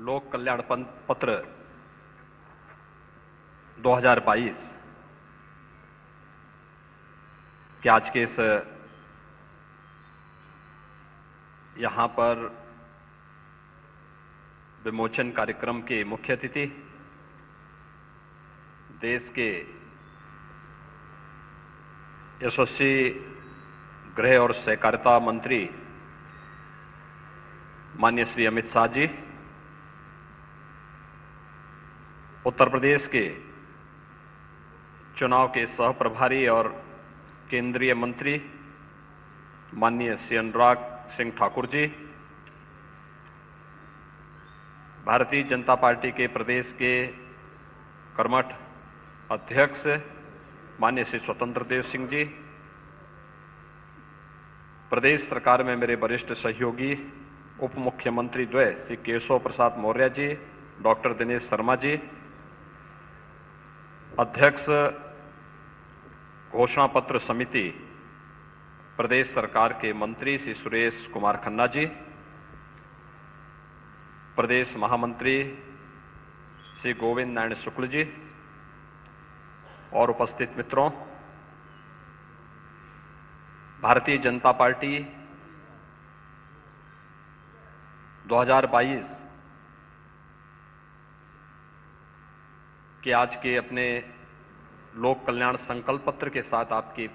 लोक कल्याण पत्र 2022 के आज के इस यहां पर विमोचन कार्यक्रम के मुख्य अतिथि देश के यशस्वी गृह और सहकारिता मंत्री माननीय श्री अमित शाह जी, उत्तर प्रदेश के चुनाव के सह प्रभारी और केंद्रीय मंत्री माननीय श्री अनुराग सिंह ठाकुर जी, भारतीय जनता पार्टी के प्रदेश के कर्मठ अध्यक्ष माननीय श्री स्वतंत्र देव सिंह जी, प्रदेश सरकार में मेरे वरिष्ठ सहयोगी उप मुख्यमंत्री द्वय श्री केशव प्रसाद मौर्य जी, डॉक्टर दिनेश शर्मा जी, अध्यक्ष घोषणा पत्र समिति प्रदेश सरकार के मंत्री श्री सुरेश कुमार खन्ना जी, प्रदेश महामंत्री श्री गोविंद नारायण शुक्ल जी और उपस्थित मित्रों, भारतीय जनता पार्टी 2022 के आज के अपने लोक कल्याण संकल्प पत्र के साथ आपके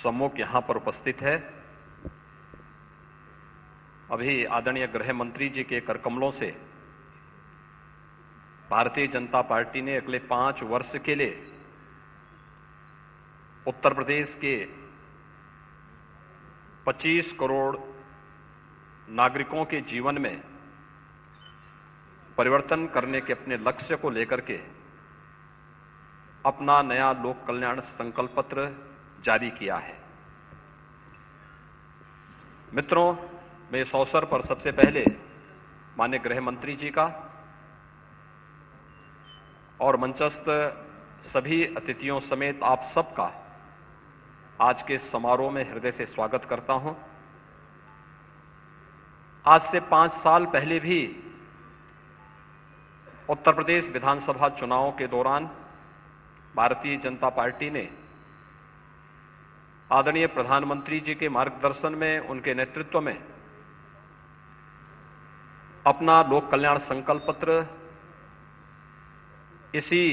सम्मुख यहां पर उपस्थित है। अभी आदरणीय गृह मंत्री जी के करकमलों से भारतीय जनता पार्टी ने अगले 5 वर्ष के लिए उत्तर प्रदेश के 25 करोड़ नागरिकों के जीवन में परिवर्तन करने के अपने लक्ष्य को लेकर के अपना नया लोक कल्याण संकल्प पत्र जारी किया है। मित्रों, मैं इस अवसर पर सबसे पहले माननीय गृह मंत्री जी का और मंचस्थ सभी अतिथियों समेत आप सबका आज के समारोह में हृदय से स्वागत करता हूं। आज से 5 साल पहले भी उत्तर प्रदेश विधानसभा चुनावों के दौरान भारतीय जनता पार्टी ने आदरणीय प्रधानमंत्री जी के मार्गदर्शन में, उनके नेतृत्व में अपना लोक कल्याण संकल्प पत्र इसी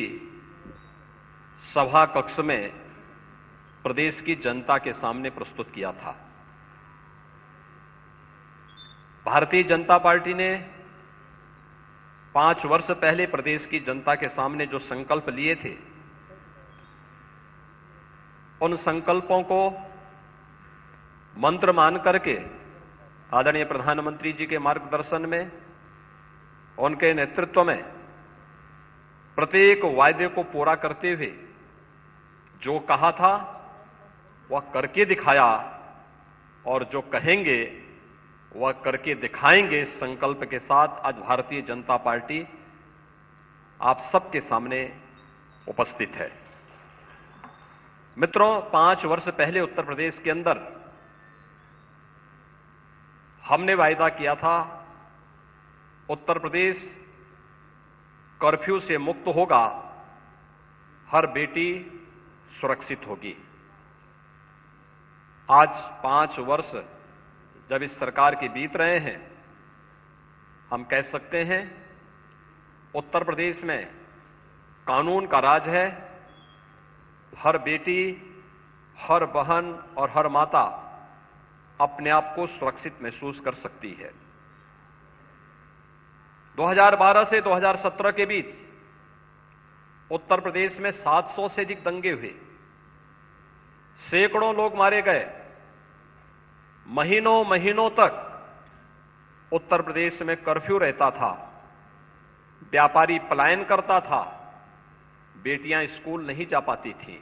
सभा कक्ष में प्रदेश की जनता के सामने प्रस्तुत किया था। भारतीय जनता पार्टी ने 5 वर्ष पहले प्रदेश की जनता के सामने जो संकल्प लिए थे, उन संकल्पों को मंत्र मान करके आदरणीय प्रधानमंत्री जी के मार्गदर्शन में, उनके नेतृत्व में प्रत्येक वायदे को पूरा करते हुए जो कहा था वह करके दिखाया और जो कहेंगे वह करके दिखाएंगे। इस संकल्प के साथ आज भारतीय जनता पार्टी आप सबके सामने उपस्थित है। मित्रों, 5 वर्ष पहले उत्तर प्रदेश के अंदर हमने वायदा किया था उत्तर प्रदेश कर्फ्यू से मुक्त होगा, हर बेटी सुरक्षित होगी। आज 5 वर्ष जब इस सरकार के बीत रहे हैं, हम कह सकते हैं उत्तर प्रदेश में कानून का राज है। हर बेटी, हर बहन और हर माता अपने आप को सुरक्षित महसूस कर सकती है। 2012 से 2017 के बीच उत्तर प्रदेश में 700 से अधिक दंगे हुए, सैकड़ों लोग मारे गए, महीनों महीनों तक उत्तर प्रदेश में कर्फ्यू रहता था, व्यापारी पलायन करता था, बेटियां स्कूल नहीं जा पाती थीं।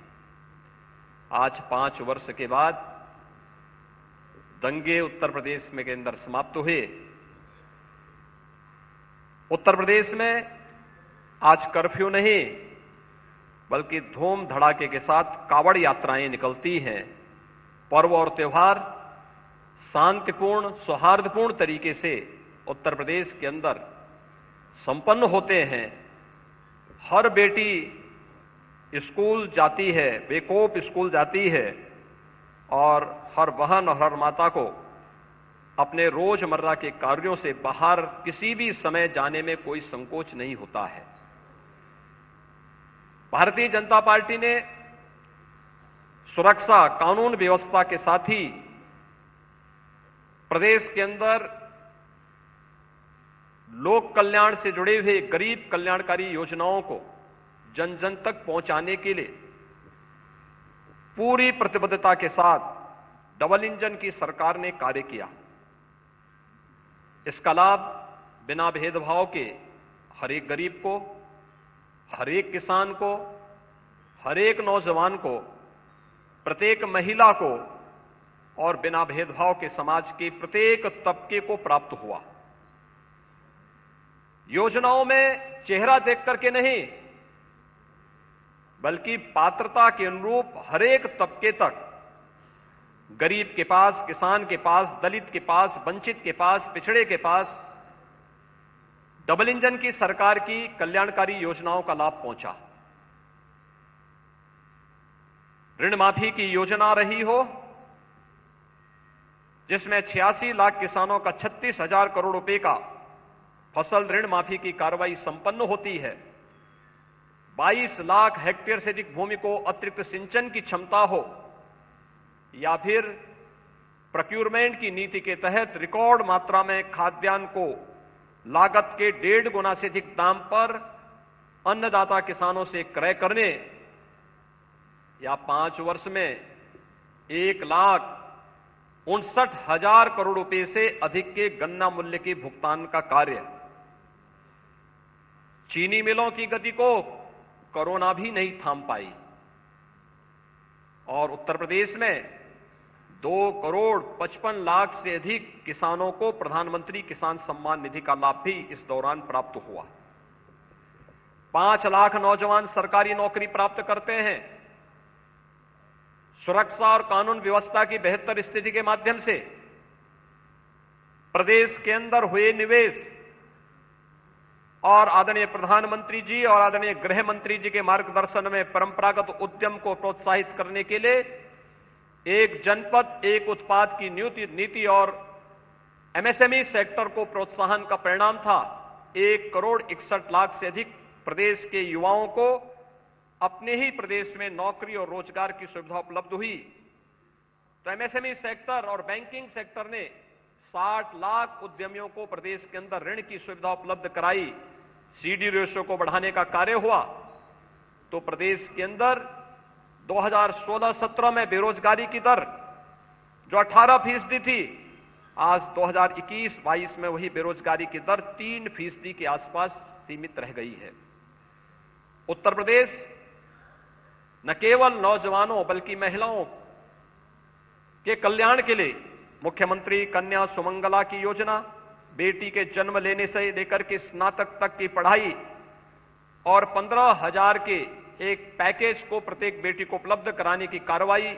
आज 5 वर्ष के बाद दंगे उत्तर प्रदेश में के अंदर समाप्त हुए। उत्तर प्रदेश में आज कर्फ्यू नहीं बल्कि धूम धड़ाके के साथ कावड़ यात्राएं निकलती हैं। पर्व और त्योहार शांतिपूर्ण, सौहार्दपूर्ण तरीके से उत्तर प्रदेश के अंदर संपन्न होते हैं, हर बेटी स्कूल जाती है, बेकोप स्कूल जाती है और हर बहन और हर माता को अपने रोजमर्रा के कार्यों से बाहर किसी भी समय जाने में कोई संकोच नहीं होता है। भारतीय जनता पार्टी ने सुरक्षा, कानून व्यवस्था के साथ ही प्रदेश के अंदर लोक कल्याण से जुड़े हुए गरीब कल्याणकारी योजनाओं को जन जन तक पहुंचाने के लिए पूरी प्रतिबद्धता के साथ डबल इंजन की सरकार ने कार्य किया। इसका लाभ बिना भेदभाव के हर एक गरीब को, हर एक किसान को, हर एक नौजवान को, प्रत्येक महिला को और बिना भेदभाव के समाज के प्रत्येक तबके को प्राप्त हुआ। योजनाओं में चेहरा देख करके नहीं, बल्कि पात्रता के अनुरूप हर एक तबके तक, गरीब के पास, किसान के पास, दलित के पास, वंचित के पास, पिछड़े के पास डबल इंजन की सरकार की कल्याणकारी योजनाओं का लाभ पहुंचा। ऋण माफी की योजना रही हो, जिसमें 86 लाख किसानों का 36,000 करोड़ रुपए का फसल ऋण माफी की कार्रवाई संपन्न होती है। 22 लाख हेक्टेयर से अधिक भूमि को अतिरिक्त सिंचन की क्षमता हो, या फिर प्रोक्यूरमेंट की नीति के तहत रिकॉर्ड मात्रा में खाद्यान्न को लागत के 1.5 गुना से अधिक दाम पर अन्नदाता किसानों से क्रय करने, या 5 वर्ष में 1,59,000 करोड़ रुपए से अधिक के गन्ना मूल्य के भुगतान का कार्य। चीनी मिलों की गति को कोरोना भी नहीं थाम पाई और उत्तर प्रदेश में 2,55,00,000 से अधिक किसानों को प्रधानमंत्री किसान सम्मान निधि का लाभ भी इस दौरान प्राप्त हुआ। 5 लाख नौजवान सरकारी नौकरी प्राप्त करते हैं। सुरक्षा और कानून व्यवस्था की बेहतर स्थिति के माध्यम से प्रदेश के अंदर हुए निवेश और आदरणीय प्रधानमंत्री जी और आदरणीय गृह मंत्री जी के मार्गदर्शन में परंपरागत उद्यम को प्रोत्साहित करने के लिए एक जनपद एक उत्पाद की नीति और एमएसएमई सेक्टर को प्रोत्साहन का परिणाम था। 1,61,00,000 से अधिक प्रदेश के युवाओं को अपने ही प्रदेश में नौकरी और रोजगार की सुविधा उपलब्ध हुई। तो एमएसएमई सेक्टर और बैंकिंग सेक्टर ने 60 लाख उद्यमियों को प्रदेश के अंदर ऋण की सुविधा उपलब्ध कराई। सीडी रेशो को बढ़ाने का कार्य हुआ। तो प्रदेश के अंदर 2016-17 में बेरोजगारी की दर जो 18% थी, आज 2021-22 में वही बेरोजगारी की दर 3% के आसपास सीमित रह गई है। उत्तर प्रदेश न केवल नौजवानों बल्कि महिलाओं के कल्याण के लिए मुख्यमंत्री कन्या सुमंगला की योजना, बेटी के जन्म लेने से लेकर के स्नातक तक की पढ़ाई और 15,000 के एक पैकेज को प्रत्येक बेटी को उपलब्ध कराने की कार्रवाई,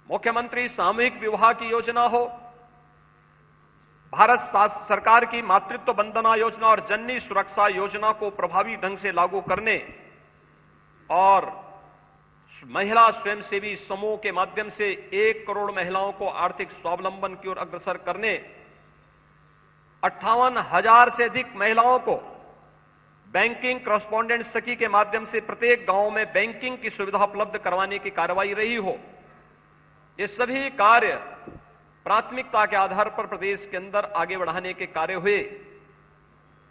मुख्यमंत्री सामूहिक विवाह की योजना हो, भारत सरकार की मातृत्व वंदना योजना और जननी सुरक्षा योजना को प्रभावी ढंग से लागू करने और महिला स्वयंसेवी समूह के माध्यम से 1 करोड़ महिलाओं को आर्थिक स्वावलंबन की ओर अग्रसर करने, 58,000 से अधिक महिलाओं को बैंकिंग करस्पॉन्डेंट सखी के माध्यम से प्रत्येक गांव में बैंकिंग की सुविधा उपलब्ध करवाने की कार्रवाई रही हो। ये सभी कार्य प्राथमिकता के आधार पर प्रदेश के अंदर आगे बढ़ाने के कार्य हुए।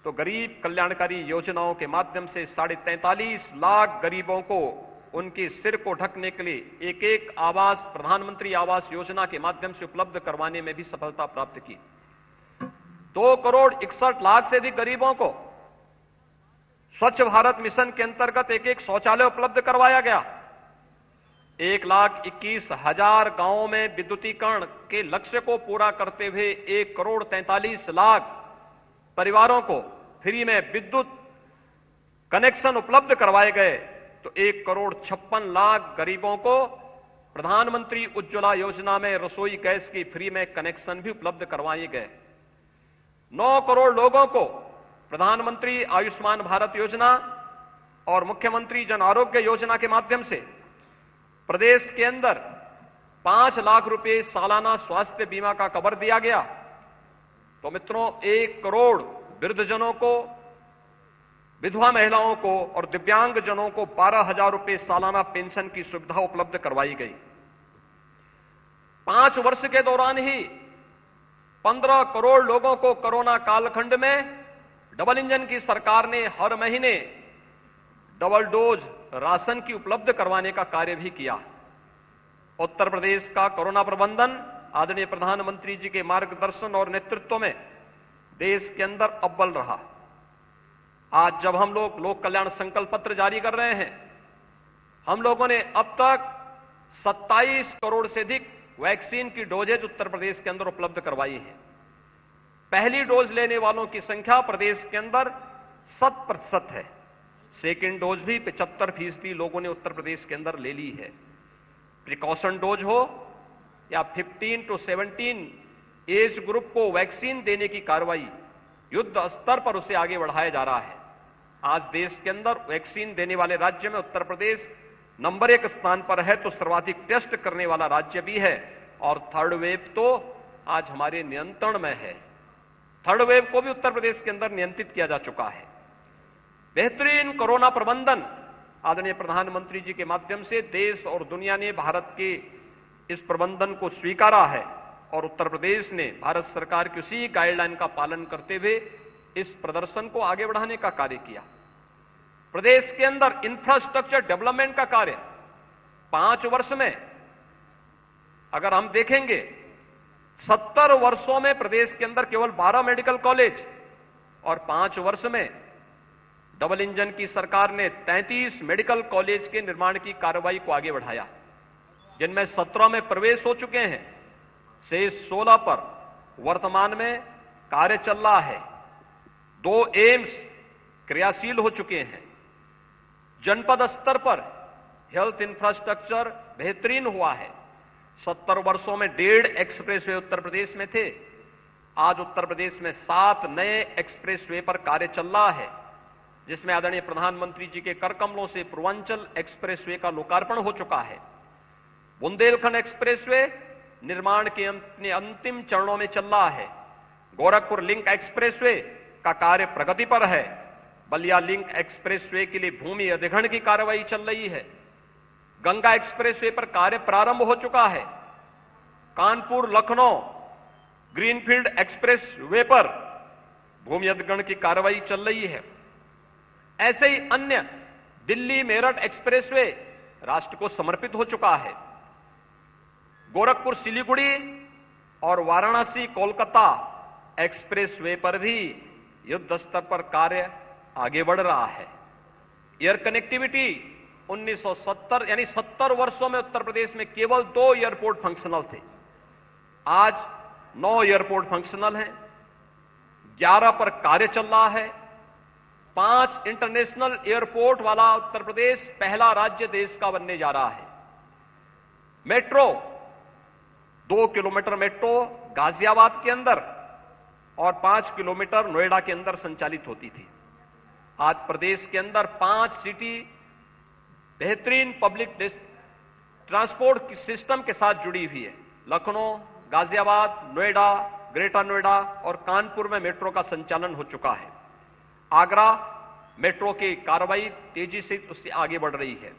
तो गरीब कल्याणकारी योजनाओं के माध्यम से 43.5 लाख गरीबों को उनके सिर को ढकने के लिए एक आवास, प्रधानमंत्री आवास योजना के माध्यम से उपलब्ध करवाने में भी सफलता प्राप्त की। 2,61,00,000 से अधिक गरीबों को स्वच्छ भारत मिशन के अंतर्गत एक शौचालय उपलब्ध करवाया गया। 1,21,000 गांवों में विद्युतीकरण के लक्ष्य को पूरा करते हुए 1,43,00,000 परिवारों को फ्री में विद्युत कनेक्शन उपलब्ध करवाए गए। तो 1,56,00,000 गरीबों को प्रधानमंत्री उज्ज्वला योजना में रसोई गैस की फ्री में कनेक्शन भी उपलब्ध करवाए गए। 9 करोड़ लोगों को प्रधानमंत्री आयुष्मान भारत योजना और मुख्यमंत्री जन आरोग्य योजना के माध्यम से प्रदेश के अंदर 5 लाख रुपए सालाना स्वास्थ्य बीमा का कवर दिया गया। तो मित्रों, 1 करोड़ वृद्धजनों को, विधवा महिलाओं को और दिव्यांग जनों को 12,000 रुपए सालाना पेंशन की सुविधा उपलब्ध करवाई गई। 5 वर्ष के दौरान ही 15 करोड़ लोगों को कोरोना कालखंड में डबल इंजन की सरकार ने हर महीने डबल डोज राशन की उपलब्ध करवाने का कार्य भी किया। उत्तर प्रदेश का कोरोना प्रबंधन आदरणीय प्रधानमंत्री जी के मार्गदर्शन और नेतृत्व में देश के अंदर अव्वल रहा। आज जब हम लोक कल्याण संकल्प पत्र जारी कर रहे हैं, हम लोगों ने अब तक 27 करोड़ से अधिक वैक्सीन की डोजेज उत्तर प्रदेश के अंदर उपलब्ध करवाई है। पहली डोज लेने वालों की संख्या प्रदेश के अंदर 100% है। सेकेंड डोज भी 75% लोगों ने उत्तर प्रदेश के अंदर ले ली है। प्रिकॉशन डोज हो या 15 to 17 एज ग्रुप को वैक्सीन देने की कार्रवाई युद्ध स्तर पर उसे आगे बढ़ाया जा रहा है। आज देश के अंदर वैक्सीन देने वाले राज्य में उत्तर प्रदेश नंबर 1 स्थान पर है, तो सर्वाधिक टेस्ट करने वाला राज्य भी है। और थर्ड वेव तो आज हमारे नियंत्रण में है। थर्ड वेव को भी उत्तर प्रदेश के अंदर नियंत्रित किया जा चुका है। बेहतरीन कोरोना प्रबंधन आदरणीय प्रधानमंत्री जी के माध्यम से देश और दुनिया ने भारत के इस प्रबंधन को स्वीकारा है और उत्तर प्रदेश ने भारत सरकार की उसी गाइडलाइन का पालन करते हुए इस प्रदर्शन को आगे बढ़ाने का कार्य किया। प्रदेश के अंदर इंफ्रास्ट्रक्चर डेवलपमेंट का कार्य 5 वर्ष में अगर हम देखेंगे, 70 वर्षों में प्रदेश के अंदर केवल 12 मेडिकल कॉलेज और 5 वर्ष में डबल इंजन की सरकार ने 33 मेडिकल कॉलेज के निर्माण की कार्रवाई को आगे बढ़ाया, जिनमें 17 में प्रवेश हो चुके हैं, शेष 16 पर वर्तमान में कार्य चल रहा है। 2 एम्स क्रियाशील हो चुके हैं। जनपद स्तर पर हेल्थ इंफ्रास्ट्रक्चर बेहतरीन हुआ है। 70 वर्षों में 1.5 एक्सप्रेसवे उत्तर प्रदेश में थे। आज उत्तर प्रदेश में 7 नए एक्सप्रेसवे पर कार्य चल रहा है, जिसमें आदरणीय प्रधानमंत्री जी के कर कमलों से पूर्वांचल एक्सप्रेसवे का लोकार्पण हो चुका है। बुंदेलखंड एक्सप्रेसवे निर्माण के अपने अंतिम चरणों में चल रहा है। गोरखपुर लिंक एक्सप्रेसवे का कार्य प्रगति पर है। बलिया लिंक एक्सप्रेसवे के लिए भूमि अधिग्रहण की कार्रवाई चल रही है। गंगा एक्सप्रेसवे पर कार्य प्रारंभ हो चुका है। कानपुर लखनऊ ग्रीनफील्ड एक्सप्रेसवे पर भूमि अधिग्रहण की कार्रवाई चल रही है। ऐसे ही अन्य दिल्ली मेरठ एक्सप्रेसवे राष्ट्र को समर्पित हो चुका है। गोरखपुर सिलीगुड़ी और वाराणसी कोलकाता एक्सप्रेसवे पर भी युद्ध स्तर पर कार्य आगे बढ़ रहा है। एयर कनेक्टिविटी 1970 यानी 70 वर्षों में उत्तर प्रदेश में केवल 2 एयरपोर्ट फंक्शनल थे। आज 9 एयरपोर्ट फंक्शनल हैं, 11 पर कार्य चल रहा है। 5 इंटरनेशनल एयरपोर्ट वाला उत्तर प्रदेश पहला राज्य देश का बनने जा रहा है। मेट्रो 2 किलोमीटर मेट्रो गाजियाबाद के अंदर और 5 किलोमीटर नोएडा के अंदर संचालित होती थी। आज प्रदेश के अंदर 5 सिटी बेहतरीन पब्लिक ट्रांसपोर्ट सिस्टम के साथ जुड़ी हुई है। लखनऊ, गाजियाबाद, नोएडा, ग्रेटर नोएडा और कानपुर में मेट्रो का संचालन हो चुका है। आगरा मेट्रो की कार्रवाई तेजी से उससे आगे बढ़ रही है।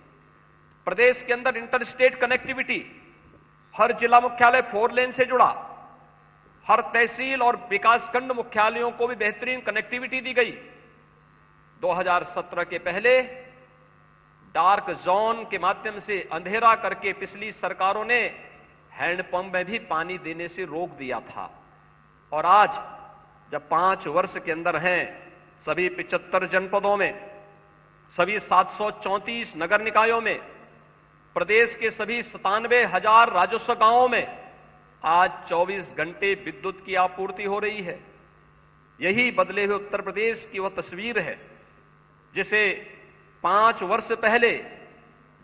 प्रदेश के अंदर इंटरस्टेट कनेक्टिविटी, हर जिला मुख्यालय 4 लेन से जुड़ा, हर तहसील और विकासखंड मुख्यालयों को भी बेहतरीन कनेक्टिविटी दी गई। 2017 के पहले डार्क जोन के माध्यम से अंधेरा करके पिछली सरकारों ने हैंडपंप में भी पानी देने से रोक दिया था। और आज जब 5 वर्ष के अंदर हैं, सभी 75 जनपदों में, सभी 734 नगर निकायों में, प्रदेश के सभी 97,000 राजस्व गांवों में आज 24 घंटे विद्युत की आपूर्ति हो रही है। यही बदले हुए उत्तर प्रदेश की वह तस्वीर है जिसे 5 वर्ष पहले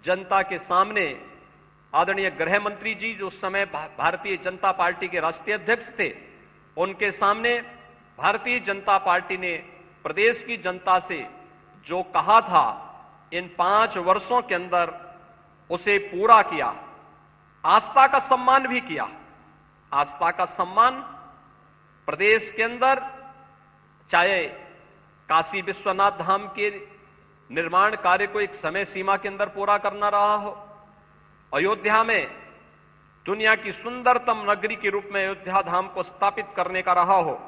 जनता के सामने आदरणीय गृह मंत्री जी, जो उस समय भारतीय जनता पार्टी के राष्ट्रीय अध्यक्ष थे, उनके सामने भारतीय जनता पार्टी ने प्रदेश की जनता से जो कहा था इन 5 वर्षों के अंदर उसे पूरा किया। आस्था का सम्मान भी किया। आस्था का सम्मान प्रदेश के अंदर चाहे काशी विश्वनाथ धाम के निर्माण कार्य को एक समय सीमा के अंदर पूरा करना रहा हो, अयोध्या में दुनिया की सुंदरतम नगरी के रूप में अयोध्या धाम को स्थापित करने का रहा हो,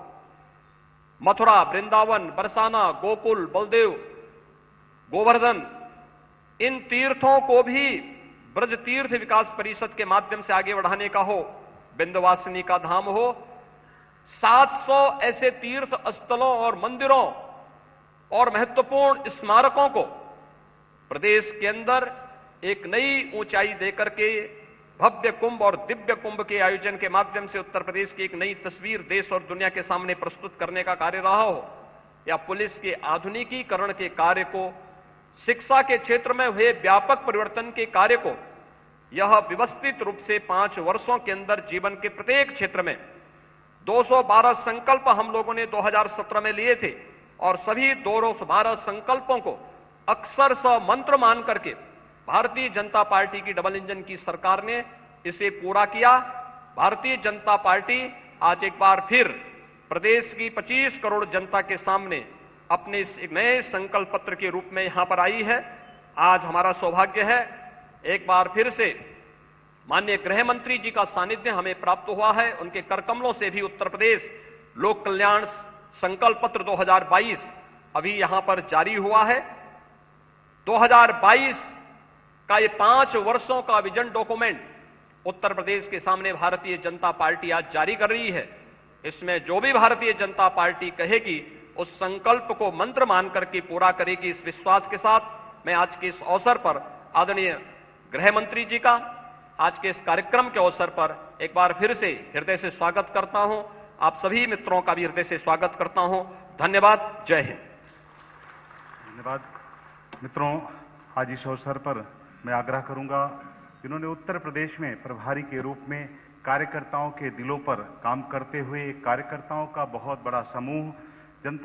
मथुरा, वृंदावन, बरसाना, गोकुल, बलदेव, गोवर्धन, इन तीर्थों को भी ब्रज तीर्थ विकास परिषद के माध्यम से आगे बढ़ाने का हो, विंध्यवासिनी का धाम हो, 700 ऐसे तीर्थ स्थलों और मंदिरों और महत्वपूर्ण स्मारकों को प्रदेश के अंदर एक नई ऊंचाई देकर के भव्य कुंभ और दिव्य कुंभ के आयोजन के माध्यम से उत्तर प्रदेश की एक नई तस्वीर देश और दुनिया के सामने प्रस्तुत करने का कार्य रहा हो, या पुलिस के आधुनिकीकरण के कार्य को, शिक्षा के क्षेत्र में हुए व्यापक परिवर्तन के कार्य को, यह व्यवस्थित रूप से 5 वर्षों के अंदर जीवन के प्रत्येक क्षेत्र में 212 संकल्प हम लोगों ने 2017 में लिए थे और सभी 212 संकल्पों को अक्षरशः मंत्र मान करके भारतीय जनता पार्टी की डबल इंजन की सरकार ने इसे पूरा किया। भारतीय जनता पार्टी आज एक बार फिर प्रदेश की 25 करोड़ जनता के सामने अपने इस एक नए संकल्प पत्र के रूप में यहां पर आई है। आज हमारा सौभाग्य है, एक बार फिर से माननीय गृह मंत्री जी का सानिध्य हमें प्राप्त हुआ है। उनके करकमलों से भी उत्तर प्रदेश लोक कल्याण संकल्प पत्र 2022 अभी यहां पर जारी हुआ है। 2022 का ये 5 वर्षों का विजन डॉक्यूमेंट उत्तर प्रदेश के सामने भारतीय जनता पार्टी आज जारी कर रही है। इसमें जो भी भारतीय जनता पार्टी कहेगी उस संकल्प को मंत्र मान करके पूरा करेगी, इस विश्वास के साथ मैं आज के इस अवसर पर आदरणीय गृह मंत्री जी का आज के इस कार्यक्रम के अवसर पर एक बार फिर से हृदय से स्वागत करता हूं। आप सभी मित्रों का भी हृदय से स्वागत करता हूं। धन्यवाद। जय हिंद। धन्यवाद। मित्रों, आज इस अवसर पर मैं आग्रह करूंगा, जिन्होंने उत्तर प्रदेश में प्रभारी के रूप में कार्यकर्ताओं के दिलों पर काम करते हुए कार्यकर्ताओं का बहुत बड़ा समूह जनता